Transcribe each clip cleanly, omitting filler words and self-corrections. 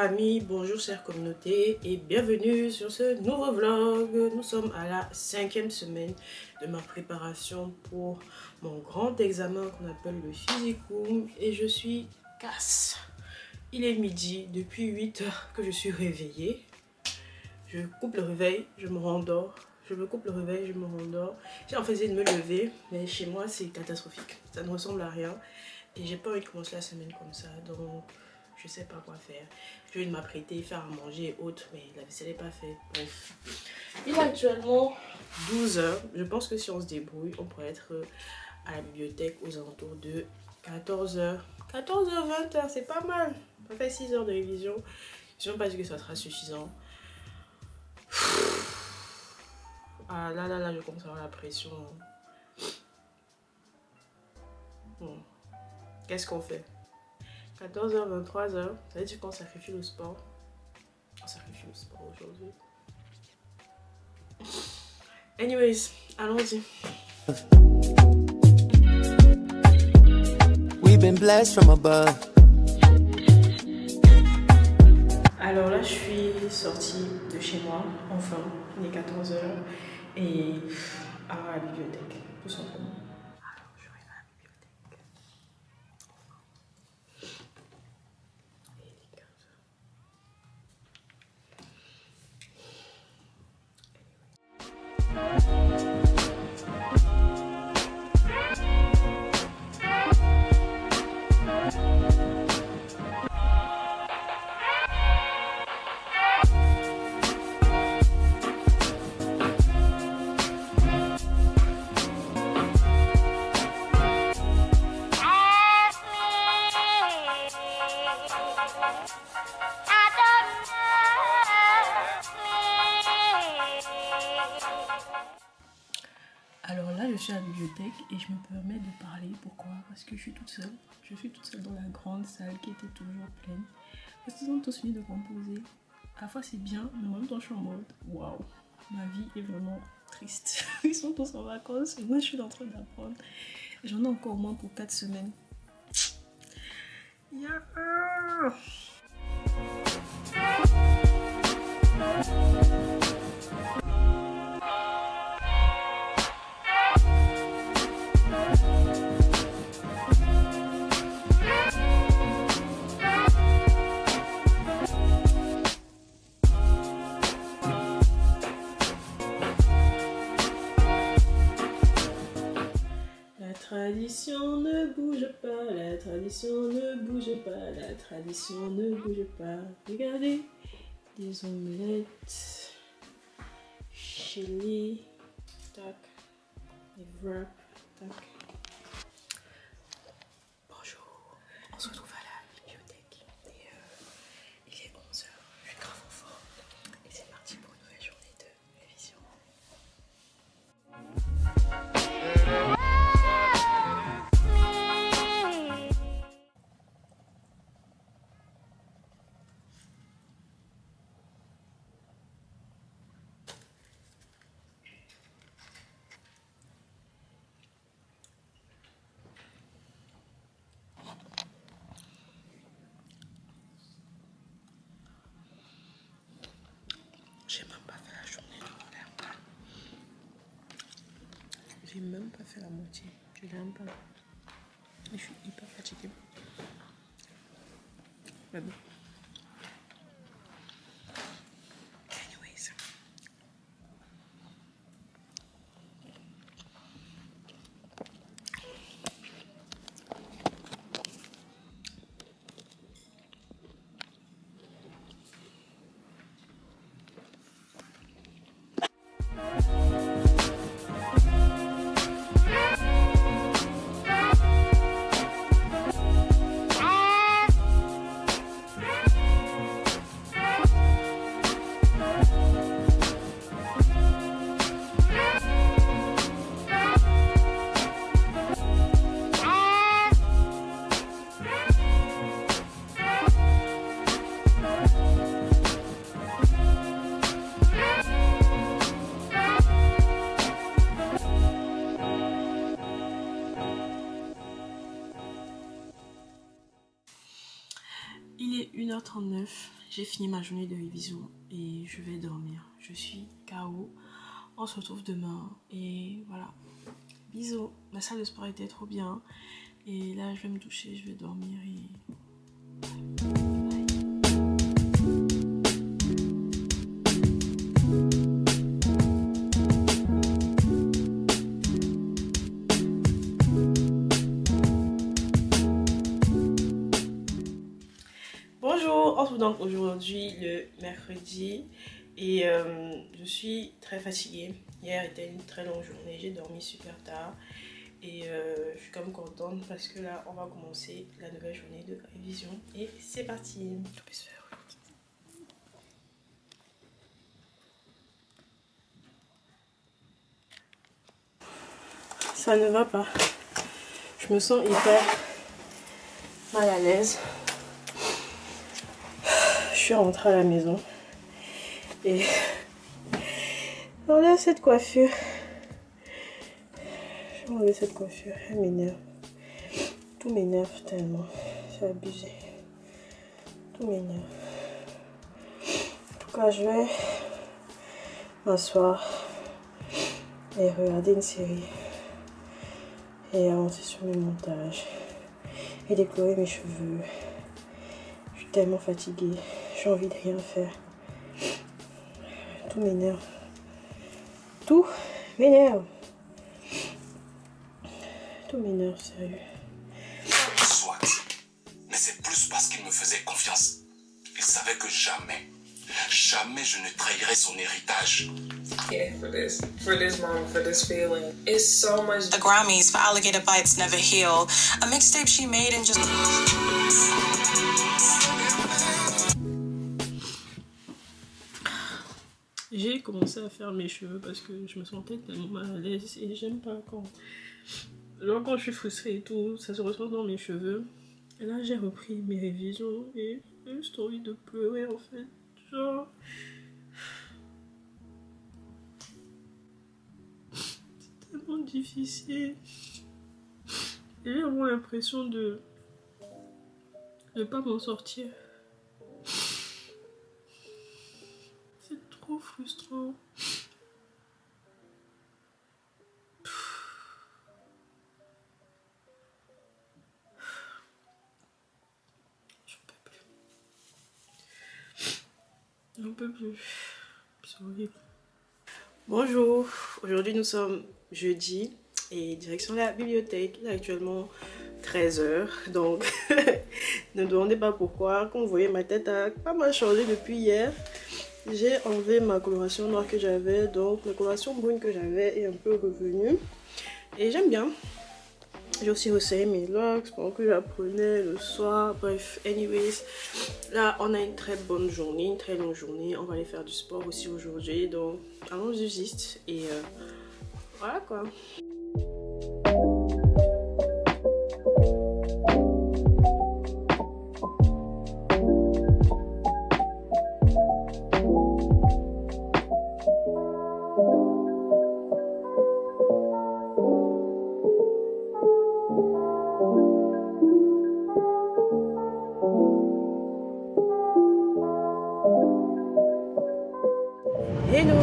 amis, bonjour chère communauté et bienvenue sur ce nouveau vlog. Nous sommes à la 5e semaine de ma préparation pour mon grand examen qu'on appelle le physicum et je suis casse. Il est midi, depuis 8 heures que je suis réveillée. Je coupe le réveil, je me rendors. Je me coupe le réveil, je me rendors. J'ai envie de me lever, mais chez moi c'est catastrophique. Ça ne ressemble à rien et j'ai pas envie de commencer la semaine comme ça, donc je sais pas quoi faire. Je vais m'apprêter, faire à manger et autres, mais la vaisselle n'est pas faite. Bref, il est actuellement 12 heures. Je pense que si on se débrouille, on pourrait être à la bibliothèque aux alentours de 14 heures. 14 h 20 h, c'est pas mal. Ça fait 6 heures de révision. Je ne sais pas si ça sera suffisant. Ah là, je commence à avoir la pression. Bon. Qu'est-ce qu'on fait? 14 h 23 h, ça veut dire qu'on sacrifie le sport. On sacrifie le sport aujourd'hui. Anyways, allons-y. We've been blessed from above. Alors là, je suis sortie de chez moi, enfin, il est 14 h et à la bibliothèque, tout simplement. Alors, je vais à la bibliothèque. Et il est 15 Alors là, je suis à la bibliothèque et je me permets de parler. Pourquoi? Parce que je suis toute seule. Je suis toute seule dans la grande salle qui était toujours pleine. Parce qu'ils ont tous fini de composer. À la fois c'est bien, mais en même temps je suis en mode waouh, ma vie est vraiment triste. Ils sont tous en vacances et moi je suis en train d'apprendre. J'en ai encore au moins pour 4 semaines. Yeah. La tradition ne bouge pas, la tradition ne bouge pas, la tradition ne bouge pas. Regardez, des omelettes, chili, tac, des wraps, tac. Bonjour, on se retrouve à la bibliothèque et il est 11 h, je suis grave en forme et c'est parti pour une nouvelle journée de révision. J'ai même pas fait la journée de l'air. J'ai même pas fait la moitié. Je l'ai même pas. Je suis hyper fatiguée. Mais bon. Anyways. 22h39, j'ai fini ma journée de révision et je vais dormir. Je suis KO. On se retrouve demain et voilà. Bisous. La salle de sport était trop bien. Et là, je vais me doucher, je vais dormir et... Bonjour, on se retrouve donc aujourd'hui le mercredi et je suis très fatiguée. Hier était une très longue journée, j'ai dormi super tard et je suis quand même contente parce que là on va commencer la nouvelle journée de révision et c'est parti. Ça ne va pas, je me sens hyper mal à l'aise. Je suis rentrée à la maison et voilà cette coiffure. Je vais enlever cette coiffure, elle m'énerve. Tout m'énerve tellement, c'est abusé. Tout m'énerve. En tout cas, je vais m'asseoir et regarder une série et avancer sur mes montages et décolorer mes cheveux. Je suis tellement fatiguée, j'ai envie de rien faire. Tout m'énerve. Tout m'énerve. Tout m'énerve, sérieux. Soit, mais c'est plus parce qu'il me faisait confiance. Il savait que jamais je ne trahirais son héritage. Yeah, for this moment, for this feeling. It's so much. The Grammys for Alligator Bites Never Heal, a mixtape she made in just... J'ai commencé à faire mes cheveux parce que je me sentais tellement mal à l'aise et j'aime pas quand... Genre quand je suis frustrée et tout, ça se ressent dans mes cheveux. Et là j'ai repris mes révisions et j'ai juste envie de pleurer en fait. Genre... C'est tellement difficile. Et j'ai vraiment l'impression de pas m'en sortir. C'est trop frustrant. J'en peux plus. C'est horrible. Bonjour, aujourd'hui nous sommes jeudi et direction la bibliothèque. Il est actuellement 13h, donc ne me demandez pas pourquoi. Comme vous voyez, ma tête a pas mal changé depuis hier. J'ai enlevé ma coloration noire que j'avais, donc la coloration brune que j'avais est un peu revenue et j'aime bien. J'ai aussi resserré mes locks pendant que j'apprenais le soir. Bref, anyways, là on a une très bonne journée, une très longue journée. On va aller faire du sport aussi aujourd'hui, donc allons-y juste et voilà quoi. Hello,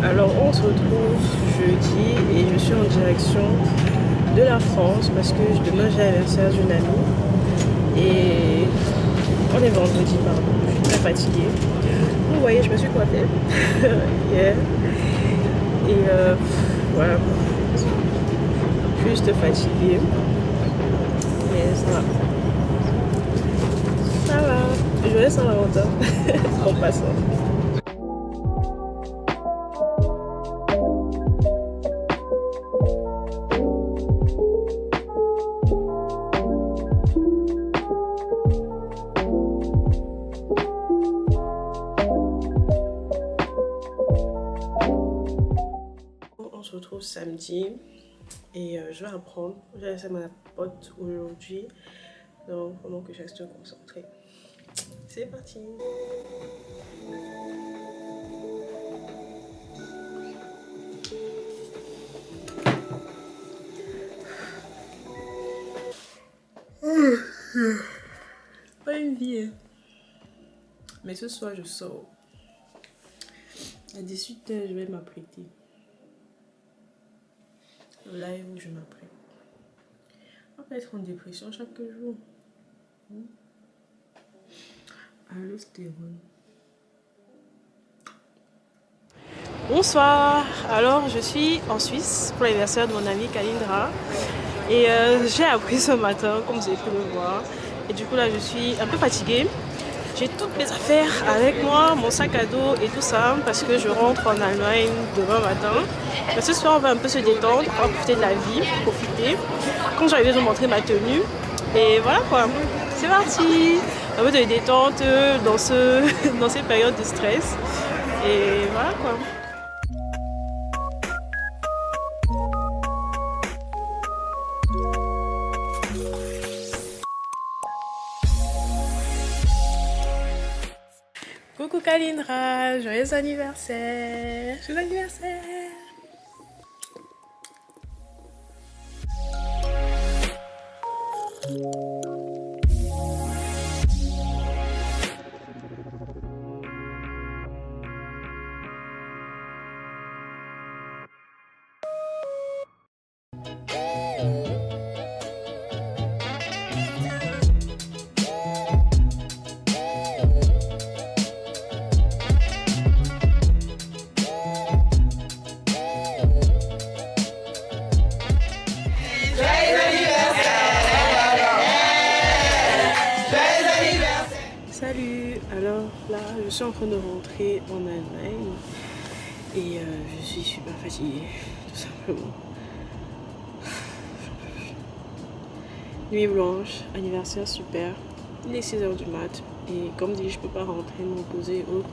alors on se retrouve jeudi et je suis en direction de la France parce que demain j'ai l'anniversaire d'une amie et on est vendredi, pardon, je suis très fatiguée. Vous voyez, je me suis coiffée hier et voilà, je suis juste fatiguée mais ça va. Ça va, joyeux Saint-Valentin en passant. On se retrouve samedi et je vais apprendre. J'ai laissé ma pote aujourd'hui, donc pendant que je reste concentrée. C'est parti. Pas une vie. Mais ce soir, je sors. À 18h, je vais m'apprêter. Le live où je m'apprête. On va être en dépression chaque jour. Allostérone. Bonsoir. Alors, je suis en Suisse pour l'anniversaire de mon amie Kalindra. Et j'ai appris ce matin, comme vous avez pu le voir. Et du coup, là, je suis un peu fatiguée. J'ai toutes mes affaires avec moi, mon sac à dos et tout ça, parce que je rentre en Allemagne demain matin. Mais ce soir, on va un peu se détendre, on va profiter de la vie, profiter. Comme j'avais déjà montré ma tenue. Et voilà quoi, c'est parti. Un peu de détente dans ces périodes de stress. Et voilà quoi. Coucou Kalindra, joyeux anniversaire! Joyeux anniversaire! Salut, alors là je suis en train de rentrer en Allemagne et je suis super fatiguée, tout simplement. Nuit blanche, anniversaire super, il est 6h du mat et comme dit je peux pas rentrer, me reposer ou autre.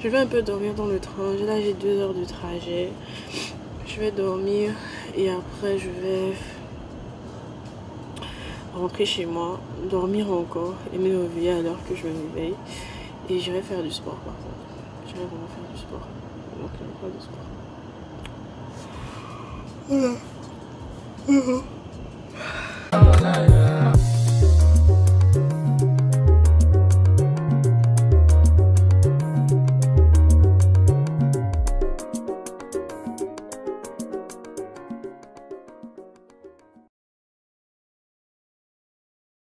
Je vais un peu dormir dans le train, là j'ai 2 heures de trajet, je vais dormir et après je vais rentrer chez moi, dormir encore et me réveiller à l'heure que je me réveille. Et j'irai faire du sport par contre. J'irai vraiment faire du sport. Donc, faire du sport. Voilà.